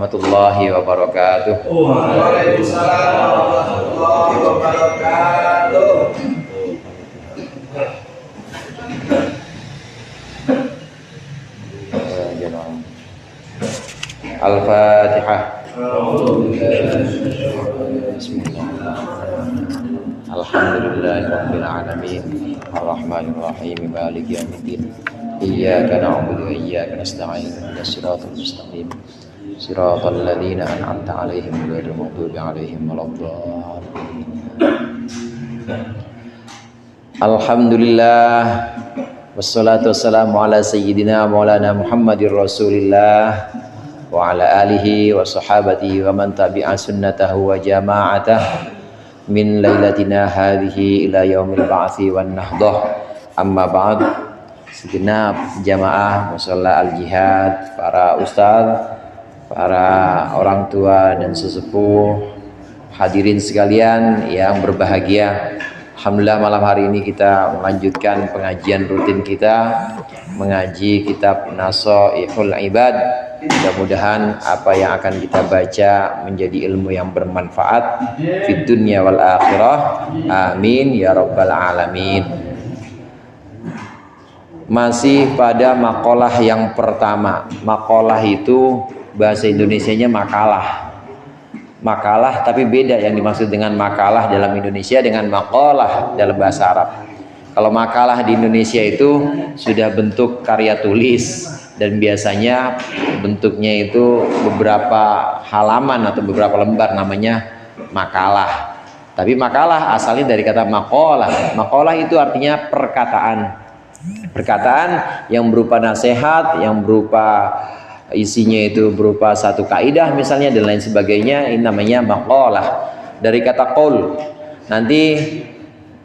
warahmatullahi wabarakatuh. Waalaikumsalam warahmatullahi wabarakatuh. Al-Fatihah. Bismillahirrahmanirrahim. Alhamdulillahirabbil alamin. Arrahmanirrahim. Maliki yaumiddin. Iyyaka na'budu wa iyyaka nasta'in. Ihdinas siratal mustaqim. Siratal ladzina an'amta 'alaihim ghairil maghdubi 'alaihim waladdallin. Alhamdulillah. Wassalatu wassalamu ala sayyidina maulana Muhammadir Rasulillah wa ala alihi wa sahabatihi wa man tabi'a sunnatahu wa jama'atah min lailatina hadhihi ila yaumil ba'tsi wan nahdah. Amma ba'd. Segenap jamaah musalla al-jihad, para ustaz, para orang tua dan sesepuh, hadirin sekalian yang berbahagia. Alhamdulillah malam hari ini kita melanjutkan pengajian rutin kita, mengaji kitab Nasaihul Ibad. Mudah-mudahan apa yang akan kita baca menjadi ilmu yang bermanfaat fid dunya wal akhirah. Amin ya rabbal alamin. Masih pada makalah yang pertama. Makalah itu bahasa Indonesianya makalah. Makalah tapi beda yang dimaksud dengan makalah dalam Indonesia dengan makalah dalam bahasa Arab. Kalau makalah di Indonesia itu sudah bentuk karya tulis dan biasanya bentuknya itu beberapa halaman atau beberapa lembar, namanya makalah. Tapi makalah asalnya dari kata makalah. Makalah itu artinya perkataan. Perkataan yang berupa nasihat, yang berupa isinya itu berupa satu kaidah misalnya dan lain sebagainya, ini namanya maqalah. Dari kata qaul. Nanti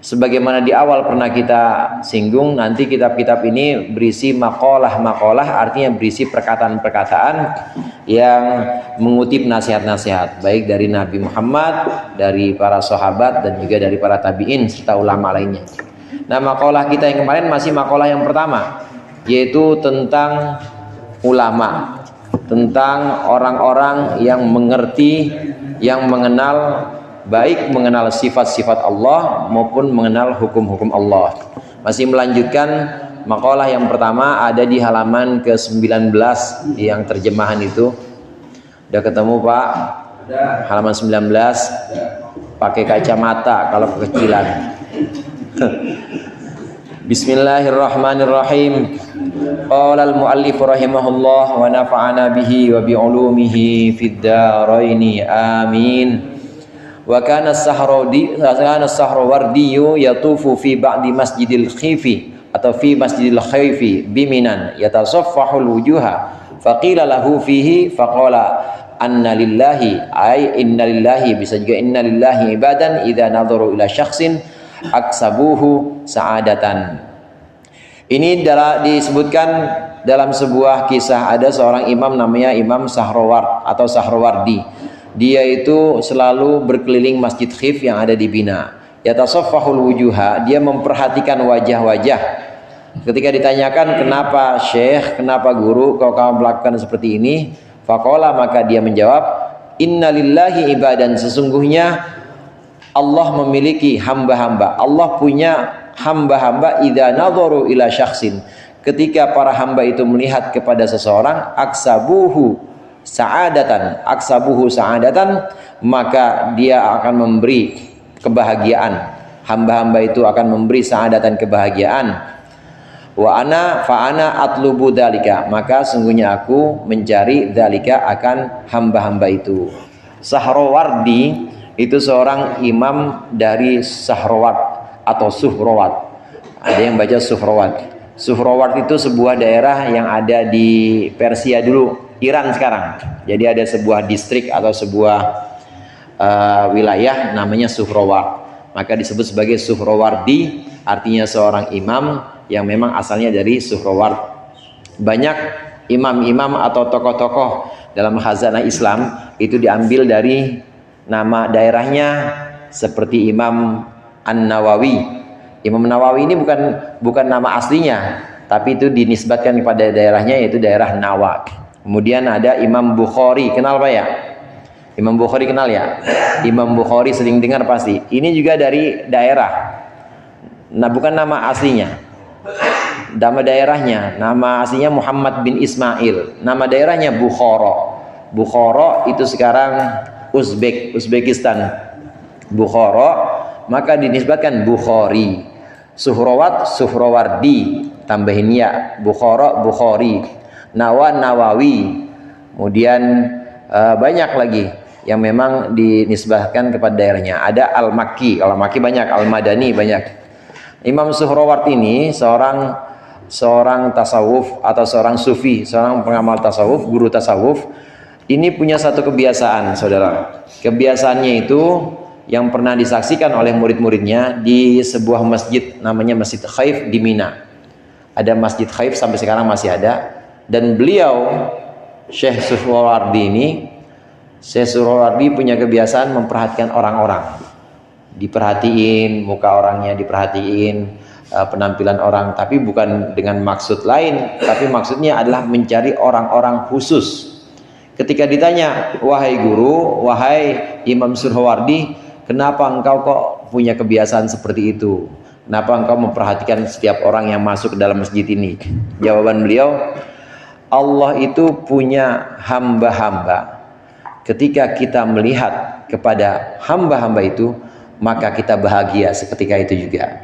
sebagaimana di awal pernah kita singgung, nanti kitab-kitab ini berisi maqalah artinya berisi perkataan-perkataan yang mengutip nasihat-nasihat baik dari Nabi Muhammad, dari para sahabat dan juga dari para tabi'in serta ulama lainnya. Nah, maqalah kita yang kemarin masih maqalah yang pertama, yaitu tentang ulama, tentang orang-orang yang mengerti, yang mengenal, baik mengenal sifat-sifat Allah maupun mengenal hukum-hukum Allah. Masih melanjutkan maqalah yang pertama, ada di halaman ke-19 yang terjemahan itu. Udah ketemu Pak? Halaman 19. Pakai kacamata kalau kekecilan. Bismillahirrahmanirrahim. Qala al-muallif rahimahullah wa nafa'ana bihi wa bi ulumihi fid dharain amin. Wa kana as-Sahrawardi yatufu fi ba'di masjidil khifi atau fi masjidil khifi biminan yatasaffahul wujuha faqila lahu fihi faqala anna lillahi ay inna lillahi, bisa juga inna lillahi ibadan idza nadharu ila syakhsin aksabuhu sa'adatan. Ini disebutkan dalam sebuah kisah, ada seorang imam namanya Imam Sahraward atau Sahrawardi. Dia itu selalu berkeliling Masjid Khif yang ada di Bina. Yatasaffahul wujuha, dia memperhatikan wajah-wajah. Ketika ditanyakan, kenapa Syekh, kenapa guru kau melakukan seperti ini? Faqala, maka dia menjawab, innalillahi ibadan, sesungguhnya Allah memiliki hamba-hamba. Allah punya hamba-hamba idza nadharu ila syakhsin. Ketika para hamba itu melihat kepada seseorang, aksabuhu sa'adatan, maka dia akan memberi kebahagiaan. Hamba-hamba itu akan memberi sa'adatan, kebahagiaan. Wa ana fa ana atlubu dzalika, maka sungguhnya aku mencari dzalika akan hamba-hamba itu. Sahrawardi itu seorang imam dari Sahrawat atau Suhrawat. Ada yang baca Suhrawat. Suhrawat itu sebuah daerah yang ada di Persia dulu, Iran sekarang. Jadi ada sebuah distrik atau sebuah wilayah namanya Suhrawat. Maka disebut sebagai Suhrawardi, artinya seorang imam yang memang asalnya dari Suhrawat. Banyak imam-imam atau tokoh-tokoh dalam khazanah Islam itu diambil dari nama daerahnya, seperti Imam An-Nawawi. Imam Nawawi ini bukan nama aslinya, tapi itu dinisbatkan kepada daerahnya, yaitu daerah Nawa. Kemudian ada Imam Bukhari, kenal Pak ya? Imam Bukhari kenal ya? Imam Bukhari sering dengar pasti. Ini juga dari daerah. Nah, bukan nama aslinya. Nama daerahnya, nama aslinya Muhammad bin Ismail. Nama daerahnya Bukhara. Bukhara itu sekarang Uzbekistan. Bukhara, maka dinisbatkan Bukhari. Suhrawat, Suhrawardi, tambahin ya. Bukhara, Bukhari. Nawawi. Kemudian banyak lagi yang memang dinisbahkan kepada daerahnya. Ada Al-Makki, Al-Makki banyak, Al-Madani banyak. Imam Suhrawat ini seorang tasawuf atau seorang sufi, seorang pengamal tasawuf, guru tasawuf. Ini punya satu kebiasaan, saudara. Kebiasaannya itu yang pernah disaksikan oleh murid-muridnya di sebuah masjid, namanya Masjid Khaif di Mina. Ada Masjid Khaif sampai sekarang masih ada. Dan beliau, Syekh Suhrawardi punya kebiasaan memperhatikan orang-orang. Diperhatiin muka orangnya, diperhatiin penampilan orang, tapi bukan dengan maksud lain, tapi maksudnya adalah mencari orang-orang khusus. Ketika ditanya, wahai guru, wahai Imam Suhrawardi, kenapa engkau kok punya kebiasaan seperti itu? Kenapa engkau memperhatikan setiap orang yang masuk ke dalam masjid ini? Jawaban beliau, Allah itu punya hamba-hamba. Ketika kita melihat kepada hamba-hamba itu, maka kita bahagia seketika itu juga.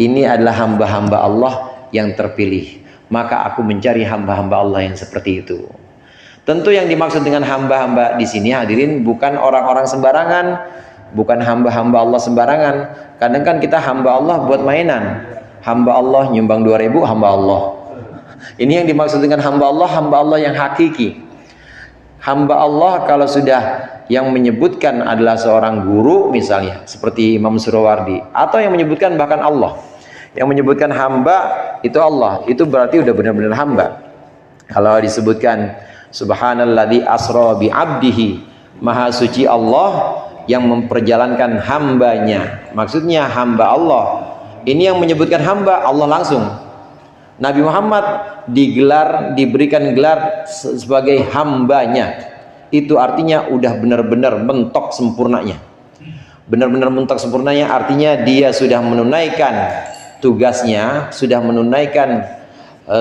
Ini adalah hamba-hamba Allah yang terpilih. Maka aku mencari hamba-hamba Allah yang seperti itu. Tentu yang dimaksud dengan hamba-hamba di sini hadirin bukan orang-orang sembarangan, bukan hamba-hamba Allah sembarangan. Kadang kan kita hamba Allah buat mainan. Hamba Allah nyumbang 2.000, hamba Allah. Ini yang dimaksud dengan hamba Allah yang hakiki. Hamba Allah kalau sudah yang menyebutkan adalah seorang guru misalnya seperti Imam Suhrawardi, atau yang menyebutkan bahkan Allah, yang menyebutkan hamba itu Allah, itu berarti udah benar-benar hamba. Kalau disebutkan Subhanalladzi asra bi abdihi, maha suci Allah yang memperjalankan hambanya, maksudnya hamba Allah. Ini yang menyebutkan hamba Allah langsung. Nabi Muhammad diberikan gelar sebagai hambanya. Itu artinya udah benar-benar mentok sempurnanya. Benar-benar mentok sempurnanya artinya dia sudah menunaikan tugasnya,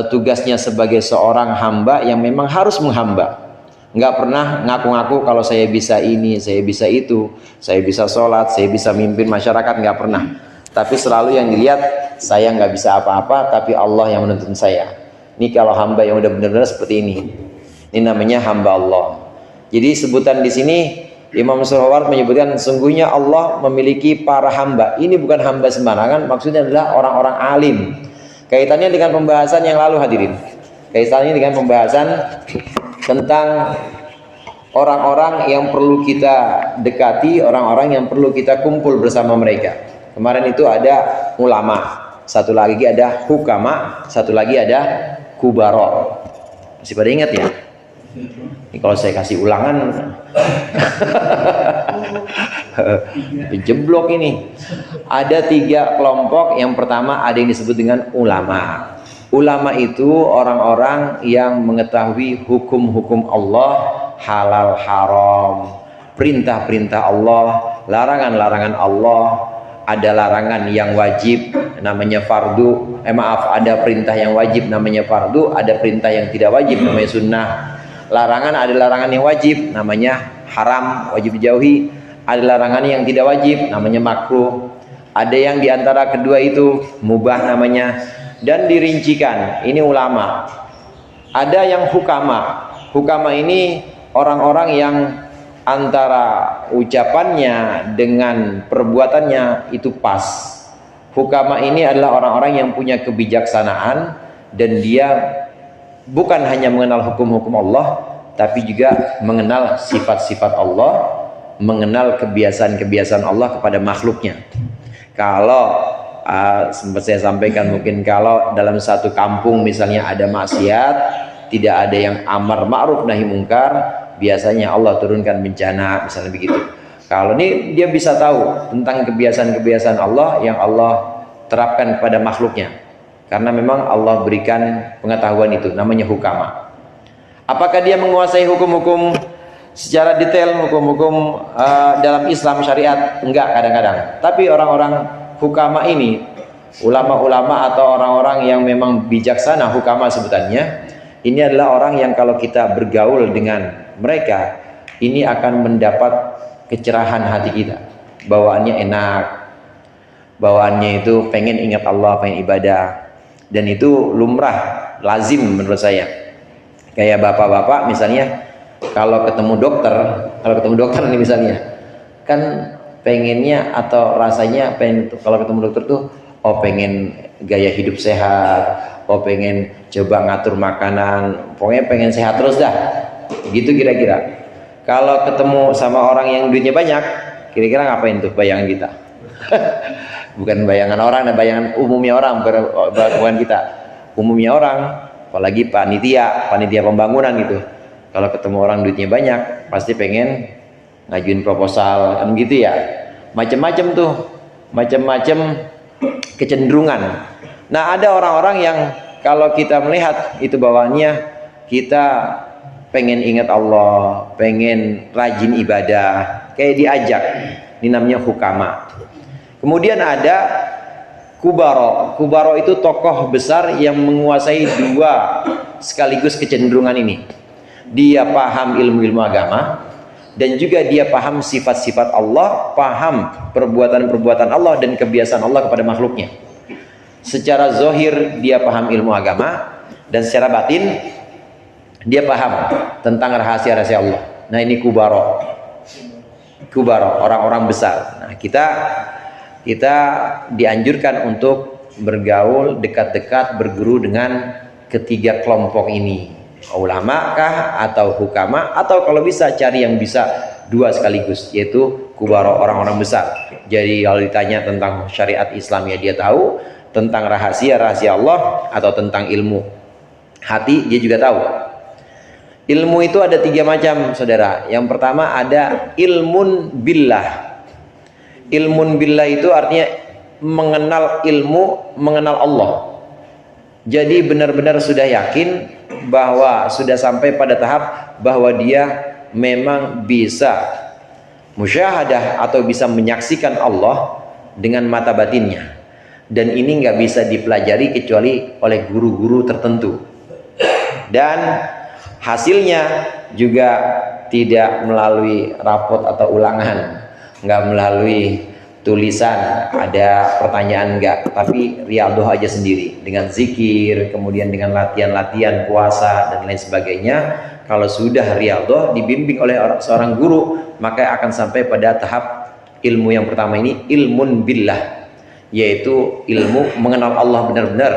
tugasnya sebagai seorang hamba yang memang harus menghamba. Nggak pernah ngaku-ngaku kalau saya bisa ini, saya bisa itu, saya bisa sholat, saya bisa mimpin masyarakat, nggak pernah. Tapi selalu yang dilihat, saya nggak bisa apa-apa, tapi Allah yang menuntun saya. Ini kalau hamba yang udah benar-benar seperti ini. Ini namanya hamba Allah. Jadi sebutan di sini Imam Suhrawardi menyebutkan sungguhnya Allah memiliki para hamba. Ini bukan hamba sembarangan, maksudnya adalah orang-orang alim. Kaitannya dengan pembahasan yang lalu hadirin. Kaitannya dengan pembahasan tentang orang-orang yang perlu kita dekati, orang-orang yang perlu kita kumpul bersama mereka. Kemarin itu ada ulama, satu lagi ada hukama, satu lagi ada kubaro. Masih pada ingat ya? Ini kalau saya kasih ulangan jeblok ini. Ada 3 kelompok. Yang pertama ada yang disebut dengan ulama. Ulama itu orang-orang yang mengetahui hukum-hukum Allah, halal haram, perintah-perintah Allah, larangan-larangan Allah. Ada larangan yang wajib namanya fardu, ada perintah yang wajib namanya fardu, ada perintah yang tidak wajib namanya sunnah. Larangan ada larangan yang wajib namanya haram, wajib dijauhi. Ada larangan yang tidak wajib namanya makruh. Ada yang diantara kedua itu mubah namanya, dan dirincikan. Ini ulama. Ada yang hukama. Hukama ini orang-orang yang antara ucapannya dengan perbuatannya itu pas. Hukama ini adalah orang-orang yang punya kebijaksanaan dan dia bukan hanya mengenal hukum-hukum Allah, tapi juga mengenal sifat-sifat Allah, mengenal kebiasaan-kebiasaan Allah kepada makhluknya. Kalau sempat saya sampaikan, mungkin kalau dalam satu kampung misalnya ada maksiat, tidak ada yang amar ma'ruf nahi mungkar, biasanya Allah turunkan bencana misalnya begitu. Kalau ini dia bisa tahu tentang kebiasaan-kebiasaan Allah yang Allah terapkan kepada makhluknya, karena memang Allah berikan pengetahuan itu, namanya hukama. Apakah dia menguasai hukum-hukum secara detail, hukum-hukum dalam Islam syariat? Enggak, kadang-kadang. Tapi orang-orang hukama ini, ulama-ulama atau orang-orang yang memang bijaksana, hukama sebutannya, ini adalah orang yang kalau kita bergaul dengan mereka, ini akan mendapat kecerahan hati kita. Bawaannya enak, bawaannya itu pengen ingat Allah, pengen ibadah, dan itu lumrah, lazim menurut saya. Kayak bapak-bapak misalnya, kalau ketemu dokter nih misalnya, kan pengennya atau rasanya pengen kalau ketemu dokter tuh, oh pengen gaya hidup sehat, oh pengen coba ngatur makanan, pokoknya pengen sehat terus dah, gitu kira-kira. Kalau ketemu sama orang yang duitnya banyak, kira-kira ngapain tuh bayangan kita? Bukan bayangan orang, dan bayangan umumnya orang, bukan kita. Umumnya orang, apalagi panitia pembangunan gitu. Kalau ketemu orang duitnya banyak, pasti pengen ngajuin proposal, kan gitu ya. Macam-macam tuh, macam-macam kecenderungan. Nah, ada orang-orang yang kalau kita melihat itu bawaannya, kita pengen ingat Allah, pengen rajin ibadah, kayak diajak. Ini namanya hukama. Kemudian ada kubaro. Kubaro itu tokoh besar yang menguasai dua sekaligus kecenderungan ini. Dia paham ilmu-ilmu agama, dan juga dia paham sifat-sifat Allah, paham perbuatan-perbuatan Allah dan kebiasaan Allah kepada makhluknya. Secara zohir dia paham ilmu agama, dan secara batin dia paham tentang rahasia-rahasia Allah. Nah, ini kubaro, orang-orang besar. Nah, kita dianjurkan untuk bergaul dekat-dekat, berguru dengan ketiga kelompok ini. Ulama kah atau hukama, atau kalau bisa cari yang bisa dua sekaligus, yaitu kubaro, orang-orang besar. Jadi kalau ditanya tentang syariat Islam, ya dia tahu, tentang rahasia-rahasia Allah atau tentang ilmu hati dia juga tahu. Ilmu itu ada tiga macam, saudara. Yang pertama ada ilmun billah. Ilmun billah itu artinya mengenal ilmu, mengenal Allah. Jadi benar-benar sudah yakin bahwa sudah sampai pada tahap bahwa dia memang bisa musyahadah atau bisa menyaksikan Allah dengan mata batinnya. Dan ini nggak bisa dipelajari kecuali oleh guru-guru tertentu. Dan hasilnya juga tidak melalui rapot atau ulangan, nggak melalui tulisan, ada pertanyaan enggak, tapi riadoh aja sendiri dengan zikir, kemudian dengan latihan-latihan puasa dan lain sebagainya. Kalau sudah riadoh dibimbing oleh seorang guru, maka akan sampai pada tahap ilmu yang pertama ini, ilmun billah, yaitu ilmu mengenal Allah benar-benar,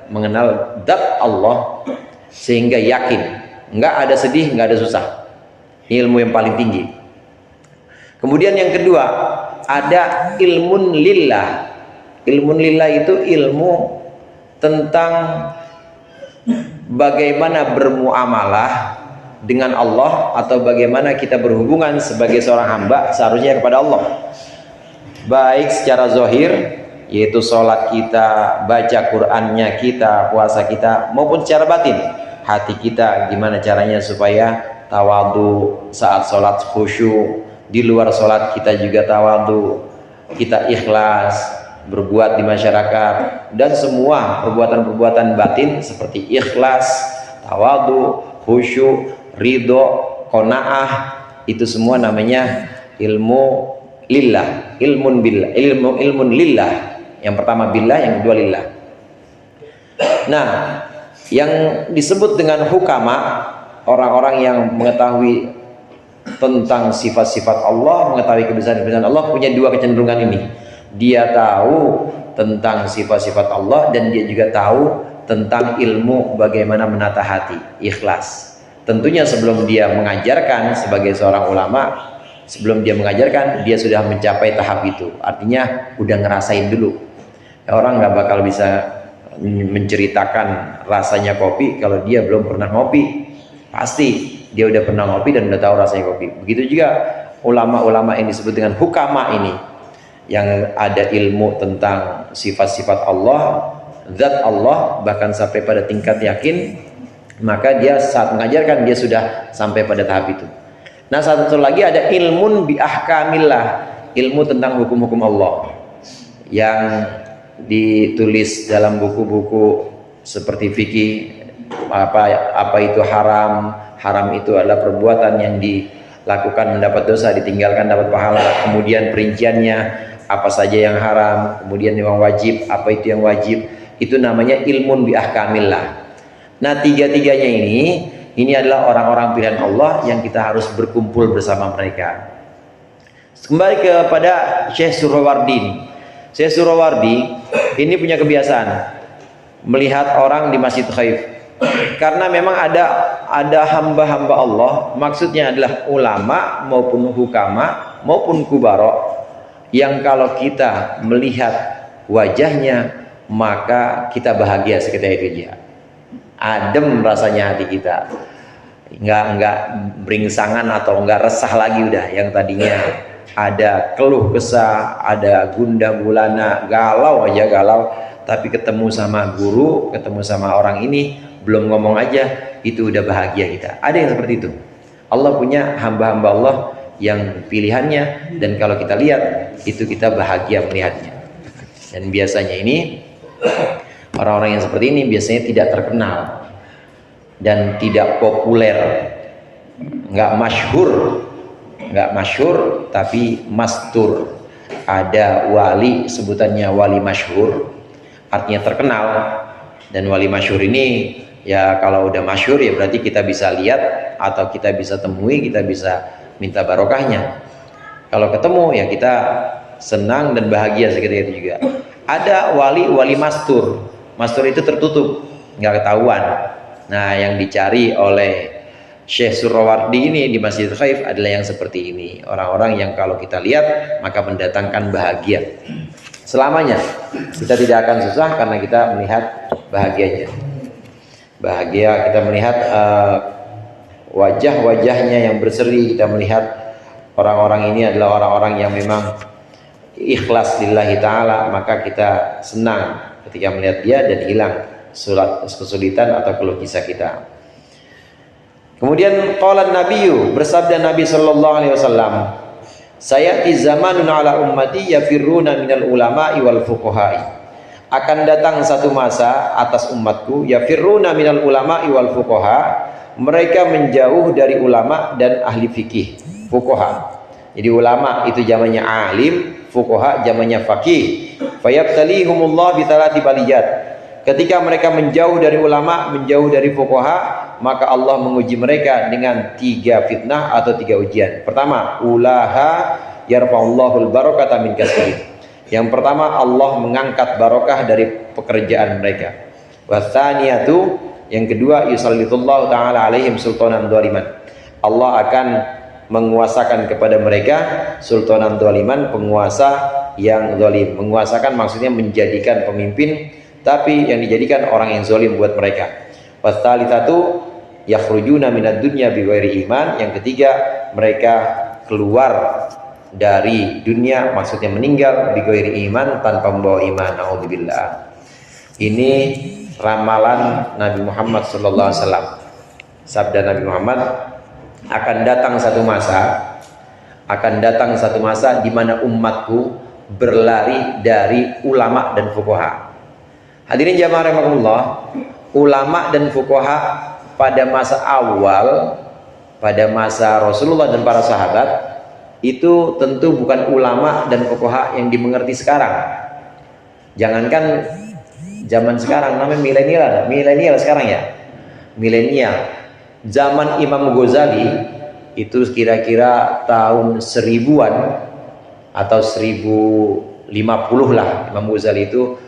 mengenal zat Allah sehingga yakin, enggak ada sedih, enggak ada susah. Ini ilmu yang paling tinggi. Kemudian yang kedua ada ilmun lillah. Ilmun lillah itu ilmu tentang bagaimana bermuamalah dengan Allah, atau bagaimana kita berhubungan sebagai seorang hamba seharusnya kepada Allah, baik secara zahir, yaitu sholat kita, baca Qur'annya kita, puasa kita, maupun secara batin, hati kita gimana caranya supaya tawadu saat sholat, khusyuk. Di luar sholat kita juga tawadu, kita ikhlas berbuat di masyarakat, dan semua perbuatan-perbuatan batin seperti ikhlas, tawadu, khusyuk, ridho, qanaah, itu semua namanya ilmu lillah, ilmun billah, ilmun lillah. Yang pertama billah, yang kedua lillah. Nah, yang disebut dengan hukama, orang-orang yang mengetahui tentang sifat-sifat Allah, mengetahui kebesaran-kebesaran Allah, punya dua kecenderungan ini. Dia tahu tentang sifat-sifat Allah, dan dia juga tahu tentang ilmu bagaimana menata hati, ikhlas. Tentunya sebelum dia mengajarkan sebagai seorang ulama, sebelum dia mengajarkan, dia sudah mencapai tahap itu. Artinya udah ngerasain dulu. Orang nggak bakal bisa menceritakan rasanya kopi kalau dia belum pernah ngopi. Pasti dia udah pernah ngopi dan udah tahu rasanya kopi. Begitu juga ulama-ulama yang disebut dengan hukama ini, yang ada ilmu tentang sifat-sifat Allah, zat Allah, bahkan sampai pada tingkat yakin maka dia saat mengajarkan dia sudah sampai pada tahap itu. Nah, satu lagi ada ilmun bi ahkamillah, ilmu tentang hukum-hukum Allah yang ditulis dalam buku-buku seperti fikih, apa itu haram, haram itu adalah perbuatan yang dilakukan mendapat dosa, ditinggalkan dapat pahala. Kemudian perinciannya apa saja yang haram, kemudian yang wajib, apa itu yang wajib, itu namanya ilmun bi ahkamillah. Nah, tiga-tiganya ini adalah orang-orang pilihan Allah yang kita harus berkumpul bersama mereka. Kembali kepada Syekh Suhrawardi. Syekh Suhrawardi ini punya kebiasaan melihat orang di Masjid Khaif. Karena memang ada hamba-hamba Allah, maksudnya adalah ulama maupun hukama maupun kubaro, yang kalau kita melihat wajahnya maka kita bahagia seketika itu dia. Adem rasanya hati kita, nggak beringsangan atau nggak resah lagi udah. Yang tadinya ada keluh kesah, ada gundah gulana, galau aja galau, tapi ketemu sama guru, ketemu sama orang ini, belum ngomong aja itu udah bahagia kita. Ada yang seperti itu. Allah punya hamba-hamba Allah yang pilihannya, dan kalau kita lihat itu kita bahagia melihatnya. Dan biasanya ini orang-orang yang seperti ini biasanya tidak terkenal dan tidak populer, nggak masyhur tapi mastur. Ada wali sebutannya wali masyhur, artinya terkenal. Dan wali masyhur ini ya kalau udah masyhur ya berarti kita bisa lihat atau kita bisa temui, kita bisa minta barokahnya. Kalau ketemu ya kita senang dan bahagia seketika itu juga. Ada wali mastur. Mastur itu tertutup, nggak ketahuan. Nah, yang dicari oleh Syekh Suhrawardi ini di Masjid Khaif adalah yang seperti ini. Orang-orang yang kalau kita lihat maka mendatangkan bahagia. Selamanya kita tidak akan susah karena kita melihat bahagianya. Bahagia kita melihat wajah-wajahnya yang berseri, kita melihat orang-orang ini adalah orang-orang yang memang ikhlas lillahi ta'ala, maka kita senang ketika melihat dia dan hilang kesulitan atau keluh kisah kita. Kemudian qala nabiyyu, bersabda Nabi sallallahu alaihi wasallam, sayati zamanun ala ummati yafirruna minal ulama'i wal fuqaha'i. Akan datang satu masa atas umatku yafirruna minal ulama'i wal fuqaha, mereka menjauh dari ulama dan ahli fikih, fuqaha. Jadi ulama itu zamannya alim, fuqaha zamannya faqih. Fayabtalihumullah bitalati baliyat. Ketika mereka menjauh dari ulama, menjauh dari fuqaha, maka Allah menguji mereka dengan 3 fitnah atau 3 ujian. Pertama, ulaha yarfa'ullahul barakata min kasbihim. Yang pertama, Allah mengangkat barokah dari pekerjaan mereka. Watsaniyatu, yang kedua, yusallitullahu ta'ala alaihim sultanan dzaliman. Allah akan menguasakan kepada mereka sultanan dzaliman, penguasa yang zalim. Menguasakan maksudnya menjadikan pemimpin, tapi yang dijadikan orang yang zalim buat mereka. Watsalitsatu yakhrujuna minad dunya bighairi iman. Yang ketiga, mereka keluar dari dunia, maksudnya meninggal bighairi iman, tanpa membawa iman. Nauzubillah. Ini ramalan Nabi Muhammad sallallahu alaihi wasallam. Sabda Nabi Muhammad, akan datang satu masa di mana umatku berlari dari ulama dan fuqaha. Hadirin jamaah rahimakumullah, ulama dan fuqaha pada masa awal, pada masa Rasulullah dan para sahabat, itu tentu bukan ulama dan fuqaha yang dimengerti sekarang. Jangankan zaman sekarang, namanya milenial sekarang ya, milenial. Zaman Imam Ghazali itu kira-kira tahun 1000-an atau 1050 lah. Imam Ghazali itu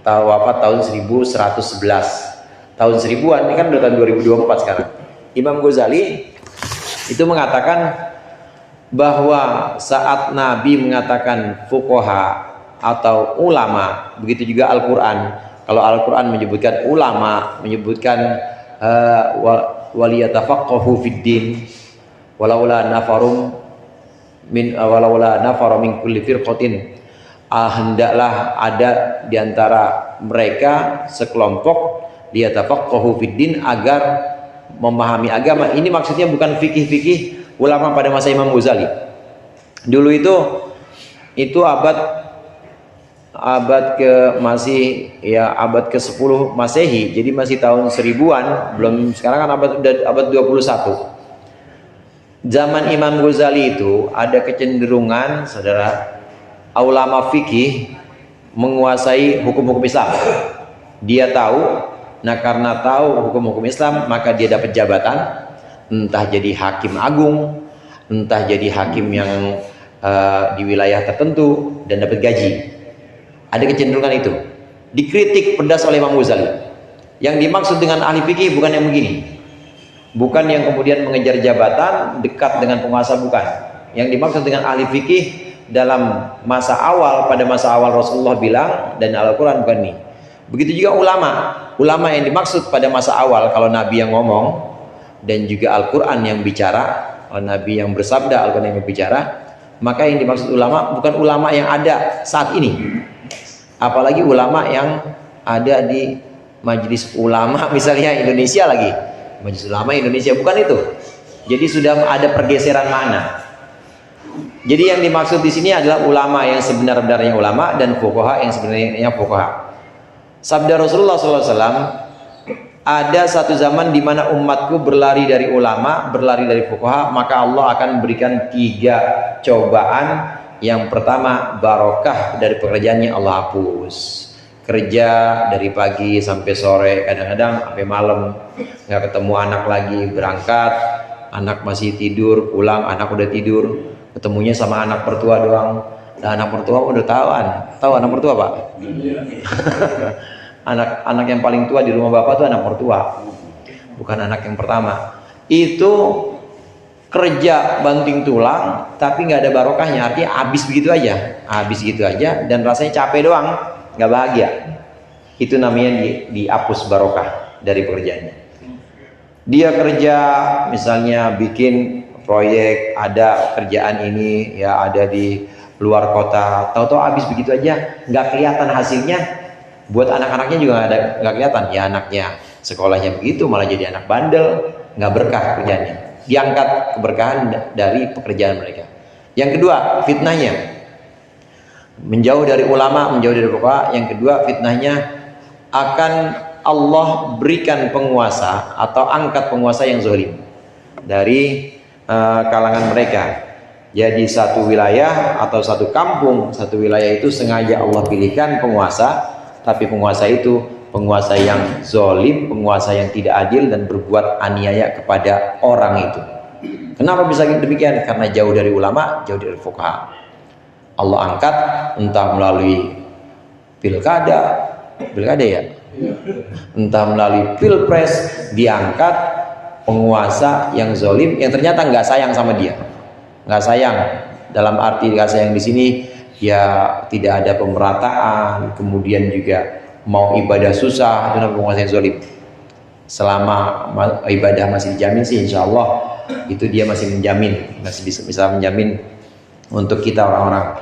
wafat tahun 1111. Tahun 1000-an, ini kan udah tahun 2024 sekarang. Imam Ghazali itu mengatakan bahwa saat Nabi mengatakan fuqaha atau ulama, begitu juga Al-Quran. Kalau Al-Quran menyebutkan ulama, menyebutkan waliyatafaqahu fid din walaula nafarum min kulli firqatin, hendaklah ada diantara mereka sekelompok liyatafaqahu fid din, agar memahami agama. Ini maksudnya bukan fikih-fikih ulama pada masa Imam Ghazali. Dulu itu abad ke-10 Masehi, jadi masih tahun 1000-an, belum sekarang kan abad 21. Zaman Imam Ghazali itu ada kecenderungan, saudara, ulama fikih menguasai hukum-hukum Islam. Dia tahu, nah karena tahu hukum-hukum Islam, maka dia dapat jabatan, entah jadi hakim agung, entah jadi hakim yang di wilayah tertentu, dan dapat gaji. Ada kecenderungan itu. Dikritik pedas oleh Imam Ghazali. Yang dimaksud dengan ahli fikih bukan yang begini. Bukan yang kemudian mengejar jabatan dekat dengan penguasa, bukan. Yang dimaksud dengan ahli fikih dalam masa awal, pada masa awal Rasulullah bilang dan Al-Quran bukan ini. Begitu juga ulama yang dimaksud pada masa awal, kalau Nabi yang ngomong dan juga Al-Quran yang bicara, Nabi yang bersabda, Al-Quran yang berbicara, maka yang dimaksud ulama bukan ulama yang ada saat ini, apalagi ulama yang ada di majelis ulama misalnya Indonesia lagi, majelis ulama Indonesia, bukan itu. Jadi sudah ada pergeseran makna. Jadi yang dimaksud di sini adalah ulama yang sebenar-benarnya ulama dan fuqaha yang sebenarnya fuqaha. Sabda Rasulullah SAW, ada satu zaman di mana umatku berlari dari ulama, berlari dari fuqaha, maka Allah akan memberikan 3 cobaan. Yang pertama, barokah dari pekerjaannya Allah hapus. Kerja dari pagi sampai sore, kadang-kadang sampai malam, nggak ketemu anak lagi, berangkat, anak masih tidur, pulang, anak udah tidur, ketemunya sama anak mertua doang. Nah, anak mertua udah tahu anak mertua, Pak? anak yang paling tua di rumah bapak tuh anak mertua, bukan anak yang pertama. Itu kerja banting tulang tapi nggak ada barokahnya, artinya habis begitu aja dan rasanya capek doang, nggak bahagia. Itu namanya dihapus barokah dari pekerjaannya. Dia kerja misalnya bikin proyek, ada kerjaan ini ya, ada di luar kota, tahu-tahu habis begitu aja, nggak kelihatan hasilnya. Buat anak-anaknya juga nggak kelihatan, ya anaknya sekolahnya begitu, malah jadi anak bandel, nggak berkah kerjanya. Diangkat keberkahan dari pekerjaan mereka. Yang kedua, fitnahnya, menjauh dari ulama, menjauh dari fuqaha. Yang kedua, fitnahnya akan Allah berikan penguasa atau angkat penguasa yang zalim dari kalangan mereka. Jadi satu wilayah atau satu kampung, satu wilayah itu sengaja Allah pilihkan penguasa, tapi penguasa itu penguasa yang zalim, penguasa yang tidak adil dan berbuat aniaya kepada orang itu. Kenapa bisa demikian? Karena jauh dari ulama, jauh dari fuqaha. Allah angkat entah melalui pilkada ya, entah melalui pilpres, diangkat penguasa yang zalim yang ternyata nggak sayang sama dia. Nggak sayang dalam arti nggak sayang di sini ya, tidak ada pemerataan, kemudian juga mau ibadah susah, itu namanya penguasa yang zalim. Selama ibadah masih dijamin sih, insya Allah itu dia masih menjamin, masih bisa menjamin untuk kita orang-orang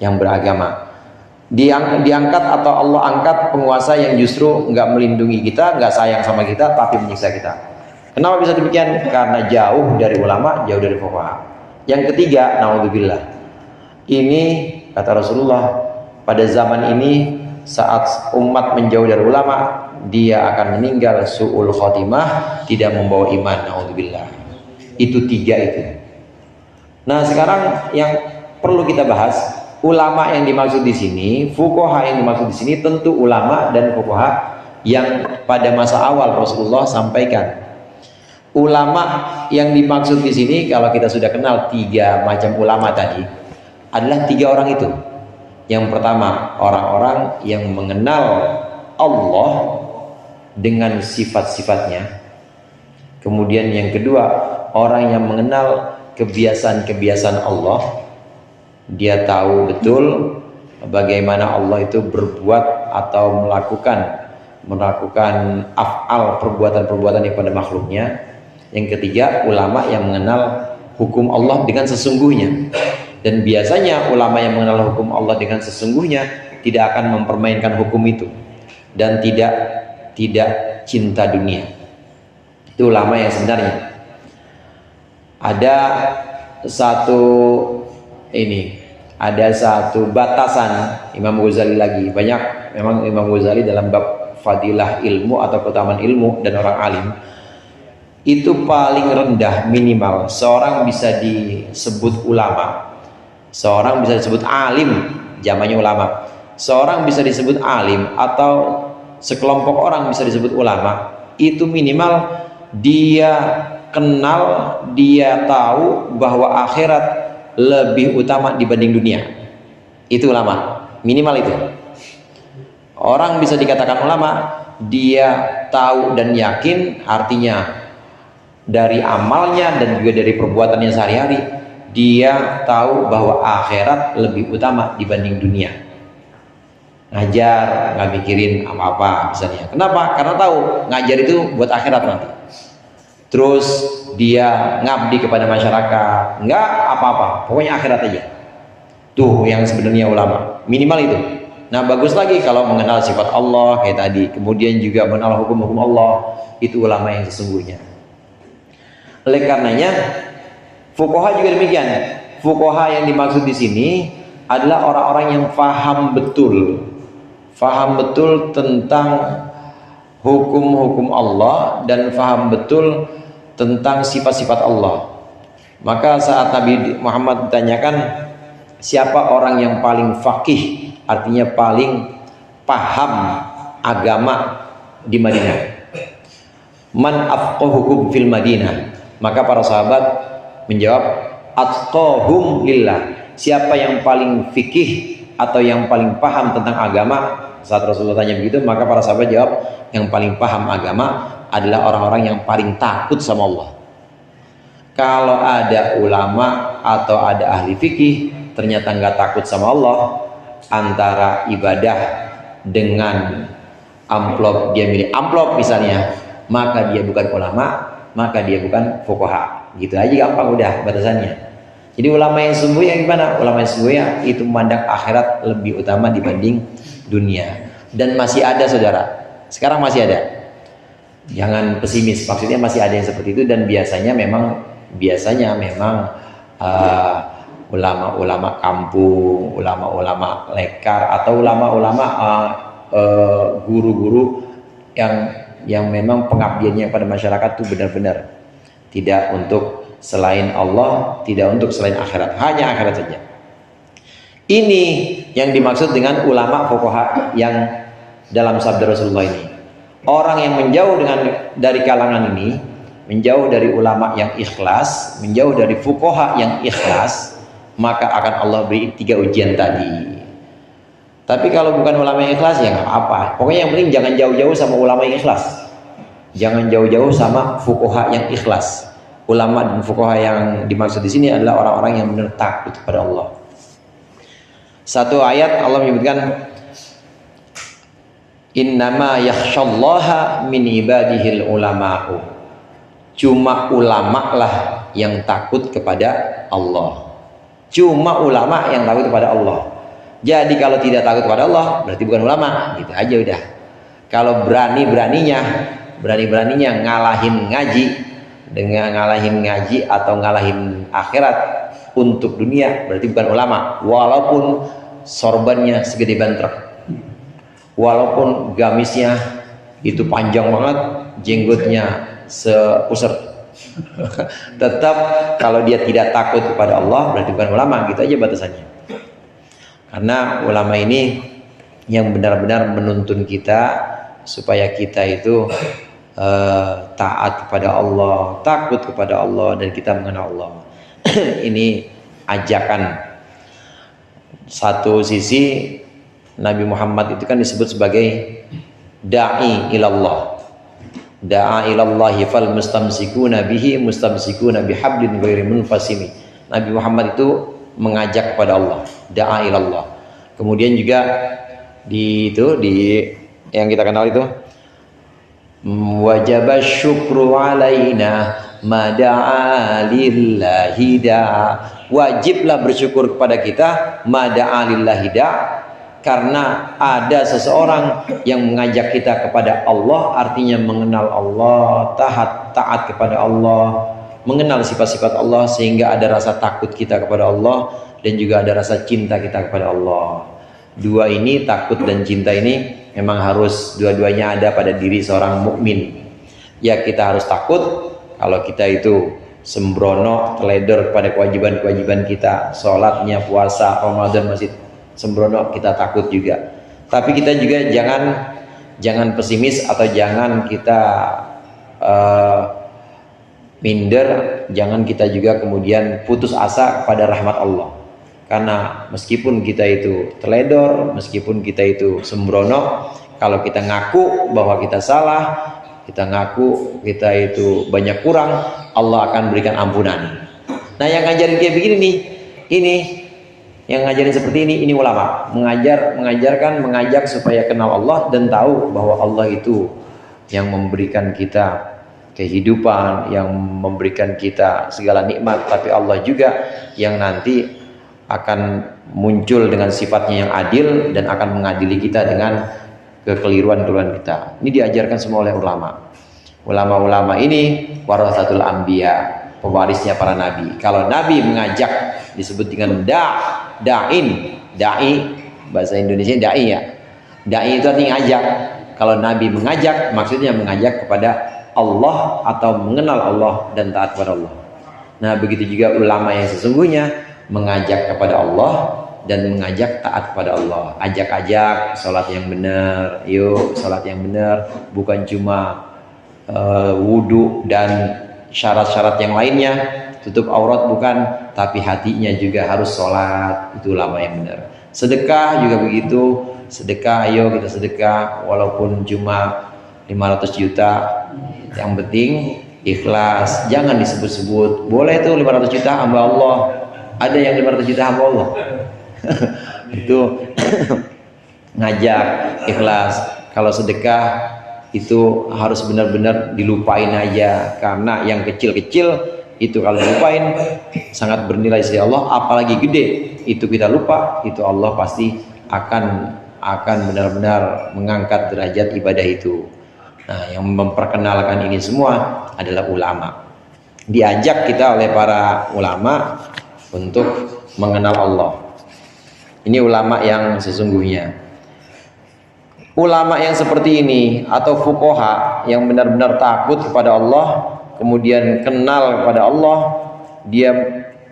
yang beragama. Diangkat atau Allah angkat penguasa yang justru nggak melindungi kita, nggak sayang sama kita, tapi menyiksa kita. Kenapa bisa demikian? Karena jauh dari ulama, jauh dari fuqaha. Yang ketiga, naudzubillah, ini kata Rasulullah, pada zaman ini saat umat menjauh dari ulama, dia akan meninggal su'ul khotimah, tidak membawa iman, naudzubillah. Itu 3 itu. Nah, sekarang yang perlu kita bahas, ulama yang dimaksud di sini, fuqaha yang dimaksud di sini, tentu ulama dan fuqaha yang pada masa awal Rasulullah sampaikan. Ulama yang dimaksud di sini, kalau kita sudah kenal 3 macam ulama tadi, adalah 3 orang itu. Yang pertama, orang-orang yang mengenal Allah dengan sifat-sifatnya. Kemudian yang kedua, orang yang mengenal kebiasaan-kebiasaan Allah. Dia tahu betul bagaimana Allah itu berbuat atau melakukan af'al, perbuatan-perbuatan kepada makhluknya. Yang ketiga, ulama yang mengenal hukum Allah dengan sesungguhnya. Dan biasanya ulama yang mengenal hukum Allah dengan sesungguhnya tidak akan mempermainkan hukum itu dan tidak cinta dunia. Itu ulama yang sebenarnya. Ada satu batasan Imam Ghazali lagi. Banyak memang Imam Ghazali dalam bab fadilah ilmu atau keutamaan ilmu dan orang alim, itu paling rendah minimal seorang bisa disebut ulama, seorang bisa disebut alim, jamannya ulama, seorang bisa disebut alim atau sekelompok orang bisa disebut ulama, itu minimal dia kenal, dia tahu bahwa akhirat lebih utama dibanding dunia. Itu ulama, minimal itu. Orang bisa dikatakan ulama, dia tahu dan yakin, artinya dari amalnya dan juga dari perbuatannya sehari-hari, dia tahu bahwa akhirat lebih utama dibanding dunia. Ngajar, nggak mikirin apa-apa misalnya. Kenapa? Karena tahu ngajar itu buat akhirat nanti. Terus dia ngabdi kepada masyarakat, nggak apa-apa, pokoknya akhirat aja. Tuh yang sebenarnya ulama, minimal itu. Nah bagus lagi kalau mengenal sifat Allah kayak tadi, kemudian juga mengenal hukum-hukum Allah, itu ulama yang sesungguhnya. Oleh karenanya fuqaha juga demikian. Fuqaha yang dimaksud di sini adalah orang-orang yang faham betul tentang hukum-hukum Allah dan faham betul tentang sifat-sifat Allah. Maka saat Nabi Muhammad ditanyakan siapa orang yang paling faqih, artinya paling paham agama di Madinah, man afqahukum fil Madinah, maka para sahabat menjawab atqahum lillah, siapa yang paling fikih atau yang paling paham tentang agama. Saat Rasulullah tanya begitu, maka para sahabat jawab yang paling paham agama adalah orang-orang yang paling takut sama Allah. Kalau ada ulama atau ada ahli fikih ternyata nggak takut sama Allah, antara ibadah dengan amplop, dia milih amplop misalnya, maka dia bukan ulama, maka dia bukan fuqaha. Gitu aja gampang udah batasannya. Jadi ulama yang sungguh yang gimana? Ulama yang sungguh itu memandang akhirat lebih utama dibanding dunia. Dan masih ada saudara, sekarang masih ada. Jangan pesimis, maksudnya masih ada yang seperti itu. Dan biasanya memang ulama-ulama kampung, ulama-ulama lekar, atau ulama-ulama guru-guru yang memang pengabdiannya pada masyarakat itu benar-benar tidak untuk selain Allah, tidak untuk selain akhirat, hanya akhirat saja. Ini yang dimaksud dengan ulama fuqaha yang dalam sabda Rasulullah ini. Orang yang menjauh dari kalangan ini, menjauh dari ulama yang ikhlas, menjauh dari fuqaha yang ikhlas, maka akan Allah beri 3 ujian tadi. Tapi kalau bukan ulama yang ikhlas ya nggak apa-apa. Pokoknya yang penting jangan jauh-jauh sama ulama yang ikhlas. Jangan jauh-jauh sama fuqaha yang ikhlas. Ulama dan fuqaha yang dimaksud di sini adalah orang-orang yang benar takut kepada Allah. Satu ayat Allah menyebutkan innama yakhsyallaha min ibadihil ulama'u. Cuma ulama lah yang takut kepada Allah. Cuma ulama yang takut kepada Allah. Jadi kalau tidak takut kepada Allah berarti bukan ulama, gitu aja udah. Kalau berani-beraninya ngalahin ngaji atau ngalahin akhirat untuk dunia, berarti bukan ulama. Walaupun sorbannya segede bantrek, walaupun gamisnya itu panjang banget, jenggotnya sepusar, tetap kalau dia tidak takut kepada Allah berarti bukan ulama, gitu aja batasannya. Karena ulama ini yang benar-benar menuntun kita supaya kita itu taat kepada Allah, takut kepada Allah, dan kita mengenal Allah. Ini ajakan. Satu sisi Nabi Muhammad itu kan disebut sebagai da'i ilallah. Da'a ilallahi fal mustamsikuna bihi mustamsikuna bihablin ghairi munfasimi. Nabi Muhammad itu mengajak kepada Allah, da'a ilallah. Kemudian juga di yang kita kenal itu wajib syukru alaina mada'a lillahi da, wajiblah bersyukur kepada kita mada'a lillahi da, karena ada seseorang yang mengajak kita kepada Allah, artinya mengenal Allah, taat kepada Allah, mengenal sifat-sifat Allah sehingga ada rasa takut kita kepada Allah dan juga ada rasa cinta kita kepada Allah. Dua ini, takut dan cinta ini memang harus dua-duanya ada pada diri seorang mukmin. Ya, kita harus takut kalau kita itu sembrono, teledor pada kewajiban-kewajiban kita, sholatnya, puasa, Ramadan masih sembrono, kita takut juga. Tapi kita juga jangan pesimis atau jangan kita minder, jangan kita juga kemudian putus asa kepada rahmat Allah. Karena meskipun kita itu teledor, meskipun kita itu sembrono, kalau kita ngaku bahwa kita salah, kita ngaku kita itu banyak kurang, Allah akan berikan ampunan. Nah, yang ngajarin kayak begini nih, ini yang ngajarin seperti ini ulama, mengajak supaya kenal Allah dan tahu bahwa Allah itu yang memberikan kita kehidupan, yang memberikan kita segala nikmat, tapi Allah juga yang nanti akan muncul dengan sifatnya yang adil dan akan mengadili kita dengan kekeliruan-kekeliruan kita. Ini diajarkan semua oleh ulama. Ulama-ulama ini warasatul anbiya, pewarisnya para nabi. Kalau nabi mengajak disebut dengan dai, bahasa Indonesia dai ya. Dai itu artinya ajak. Kalau nabi mengajak, maksudnya mengajak kepada Allah atau mengenal Allah dan taat kepada Allah. Nah, begitu juga ulama yang sesungguhnya mengajak kepada Allah dan mengajak taat kepada Allah. Ajak-ajak sholat yang benar, yuk sholat yang benar, bukan cuma wudhu dan syarat-syarat yang lainnya, tutup aurat bukan, tapi hatinya juga harus sholat. Itu ulama yang benar. Sedekah juga begitu, sedekah, ayo kita sedekah walaupun cuma 500 juta, yang penting ikhlas, jangan disebut-sebut. Boleh tuh 500 juta hamba Allah, ada yang 500 juta hamba Allah. Itu ngajak ikhlas. Kalau sedekah itu harus benar-benar dilupain aja, karena yang kecil-kecil itu kalau lupain sangat bernilai sisi Allah, apalagi gede itu kita lupa, itu Allah pasti akan benar-benar mengangkat derajat ibadah itu. Nah, yang memperkenalkan ini semua adalah ulama. Diajak kita oleh para ulama untuk mengenal Allah. Ini ulama yang sesungguhnya. Ulama yang seperti ini atau fuqaha yang benar-benar takut kepada Allah, kemudian kenal kepada Allah, dia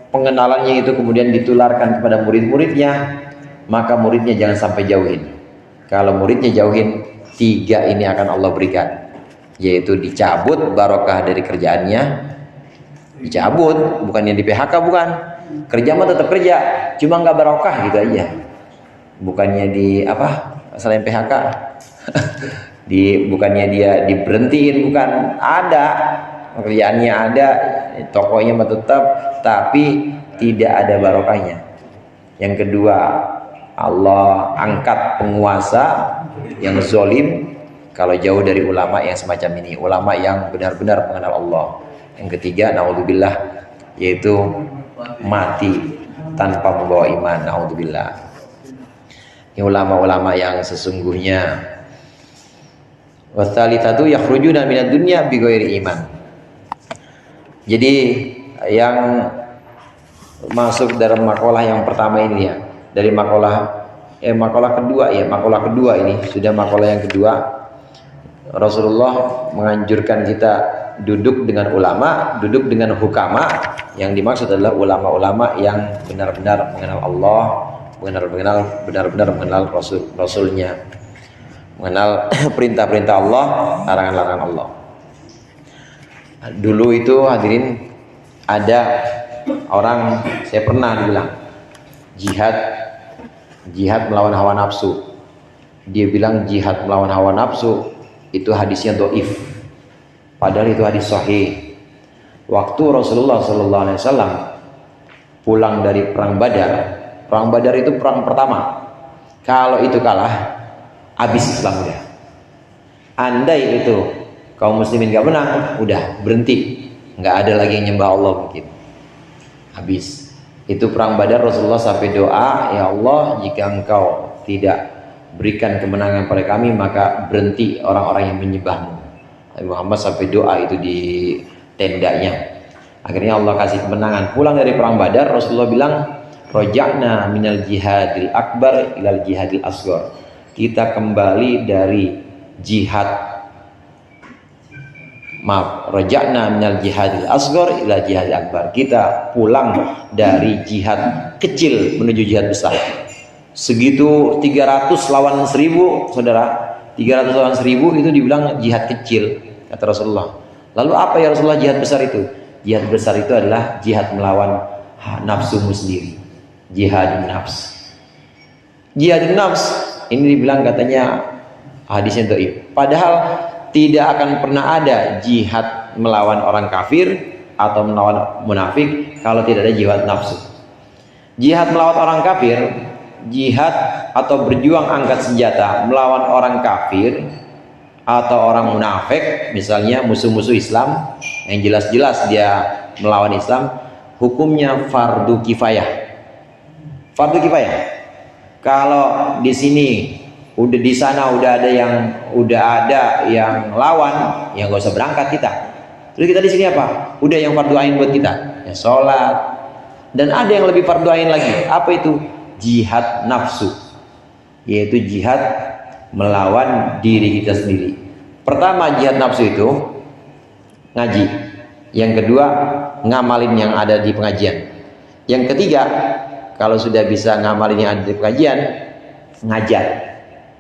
pengenalannya itu kemudian ditularkan kepada murid-muridnya, maka muridnya jangan sampai jauhin. Kalau muridnya jauhin, 3 ini akan Allah berikan, yaitu dicabut barokah dari kerjaannya, dicabut, bukannya di PHK, bukan, kerja mah tetap kerja, cuma nggak barokah gitu aja, bukannya di apa selain PHK bukannya dia diberhentiin, bukan, ada pekerjaannya, ada tokonya mah tetap, tapi tidak ada barokahnya. Yang kedua, Allah angkat penguasa yang zalim kalau jauh dari ulama yang semacam ini, ulama yang benar-benar mengenal Allah. Yang ketiga, naudzubillah, yaitu mati tanpa membawa iman, naudzubillah. Ini ulama-ulama yang sesungguhnya. Wasalitsatu yakhrujuna minad dunya bighairi iman. Jadi yang masuk dalam makalah yang pertama ini ya, dari makalah kedua ini, sudah makalah yang kedua. Rasulullah menganjurkan kita duduk dengan ulama, duduk dengan hukama. Yang dimaksud adalah ulama-ulama yang benar-benar mengenal Allah, benar-benar mengenal Rasulnya, mengenal perintah-perintah Allah, larangan-larangan Allah. Dulu itu hadirin, ada orang, saya pernah bilang jihad melawan hawa nafsu. Dia bilang jihad melawan hawa nafsu itu hadisnya dhaif, padahal itu hadis sahih. Waktu Rasulullah SAW pulang dari perang Badar itu perang pertama. Kalau itu kalah, habis Islam udah. Andai itu kaum muslimin gak menang, udah berhenti, nggak ada lagi yang nyembah Allah, mungkin habis. Itu perang Badar, Rasulullah sampai doa, ya Allah, jika engkau tidak berikan kemenangan pada kami, maka berhenti orang-orang yang menyembahmu. Nabi Muhammad sampai doa itu di tendanya. Akhirnya Allah kasih kemenangan. Pulang dari perang Badar, Rasulullah bilang, roja'na minal jihadil akbar ilal jihadil asghar. Kita kembali dari jihad, roja'na minal jihadil asghar ilal jihadil akbar. Kita pulang dari jihad kecil menuju jihad besar. Segitu 300 lawan 1000, saudara. 300 lawan 1000 itu dibilang jihad kecil, kata Rasulullah. Lalu apa ya Rasulullah jihad besar itu? Jihad besar itu adalah jihad melawan nafsumu sendiri. Jihad nafs. Jihad nafs ini dibilang katanya hadisnya dhaif. Padahal tidak akan pernah ada jihad melawan orang kafir atau melawan munafik kalau tidak ada jihad nafsu. Jihad melawan orang kafir, jihad atau berjuang angkat senjata melawan orang kafir atau orang munafik, misalnya musuh-musuh Islam yang jelas-jelas dia melawan Islam, hukumnya fardu kifayah. Fardu kifayah. Kalau di sini udah, di sana udah ada yang lawan, ya nggak usah berangkat kita. Terus kita di sini apa? Udah yang fardu ain buat kita, ya sholat. Dan ada yang lebih fardu ain lagi. Apa itu? Jihad nafsu, yaitu jihad melawan diri kita sendiri. Pertama jihad nafsu itu ngaji. Yang kedua ngamalin yang ada di pengajian. Yang ketiga, kalau sudah bisa ngamalin yang ada di pengajian, ngajar.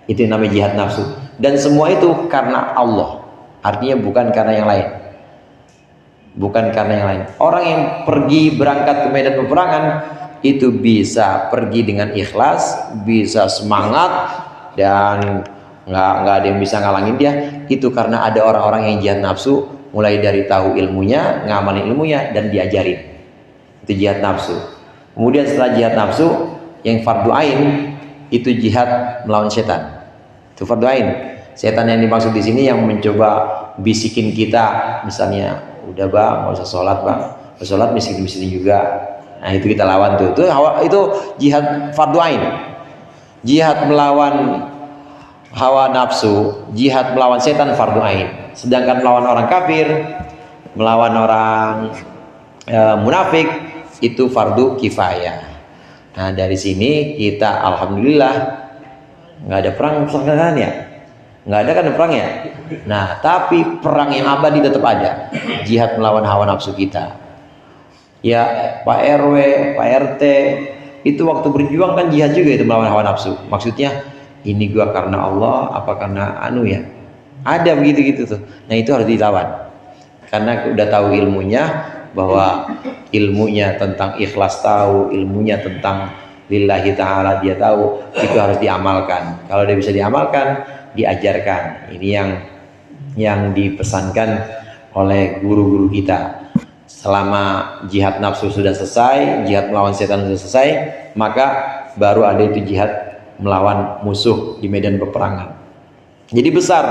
Itu namanya jihad nafsu. Dan semua itu karena Allah. Artinya bukan karena yang lain. Bukan karena yang lain. Orang yang pergi berangkat ke medan peperangan itu bisa pergi dengan ikhlas, bisa semangat, dan nggak ada yang bisa ngalangin dia. Itu karena ada orang-orang yang jihad nafsu, mulai dari tahu ilmunya, ngamalin ilmunya, dan diajarin. Itu jihad nafsu. Kemudian setelah jihad nafsu, yang fardu ain itu jihad melawan setan. Itu fardu ain. Setan yang dimaksud di sini yang mencoba bisikin kita, misalnya, udah bang, nggak usah sholat bang, sholat miskin-miskin juga. Nah itu kita lawan tuh. Itu jihad fardu ain. Jihad melawan hawa nafsu, jihad melawan setan fardu ain. Sedangkan melawan orang kafir, melawan orang munafik itu fardu kifayah. Nah dari sini kita alhamdulillah nggak ada perang sekarang ya, nggak ada kan perang ya. Nah tapi perang yang abadi tetap ada, jihad melawan hawa nafsu kita. Ya Pak RW, Pak RT itu waktu berjuang kan jihad juga itu melawan hawa nafsu. Maksudnya ini gua karena Allah apa karena anu ya, ada begitu-gitu tuh. Nah itu harus dilawan karena udah tahu ilmunya, bahwa ilmunya tentang ikhlas tahu, ilmunya tentang lillahi ta'ala dia tahu, itu harus diamalkan. Kalau dia bisa diamalkan, diajarkan. Ini yang dipesankan oleh guru-guru kita. Selama jihad nafsu sudah selesai, jihad melawan setan sudah selesai, maka baru ada itu jihad melawan musuh di medan peperangan. Jadi besar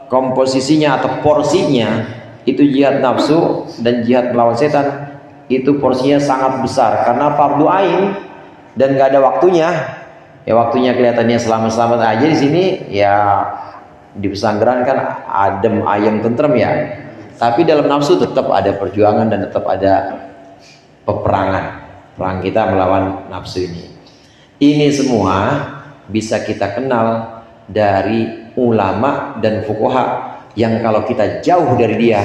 komposisinya atau porsinya itu jihad nafsu dan jihad melawan setan itu porsinya sangat besar karena fardu ain dan gak ada waktunya. Ya waktunya kelihatannya selamat-selamat aja di sini ya. Di pesantren kan adem ayem tentrem ya, tapi dalam nafsu tetap ada perjuangan dan tetap ada peperangan, perang kita melawan nafsu ini. Ini semua bisa kita kenal dari ulama dan fuqaha yang kalau kita jauh dari dia,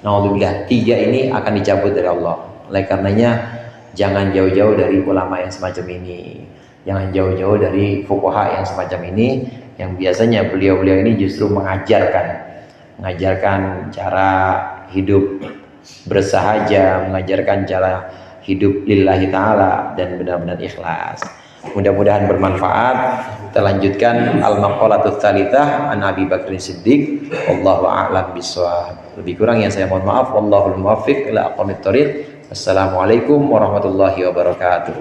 naudzubillah, 3 ini akan dicabut dari Allah. Oleh karenanya jangan jauh-jauh dari ulama yang semacam ini, jangan jauh-jauh dari fuqaha yang semacam ini, yang biasanya beliau-beliau ini justru mengajarkan cara hidup bersahaja, mengajarkan cara hidup lillahi ta'ala dan benar-benar ikhlas. Mudah-mudahan bermanfaat. Kita lanjutkan al-maqalatus tsalitsah an Abi Bakr Siddiq. Wallahu a'lam bishawab. Lebih kurang yang saya mohon maaf. Wallahul muwaffiq ila aqwamit thoriq. Assalamualaikum warahmatullahi wabarakatuh.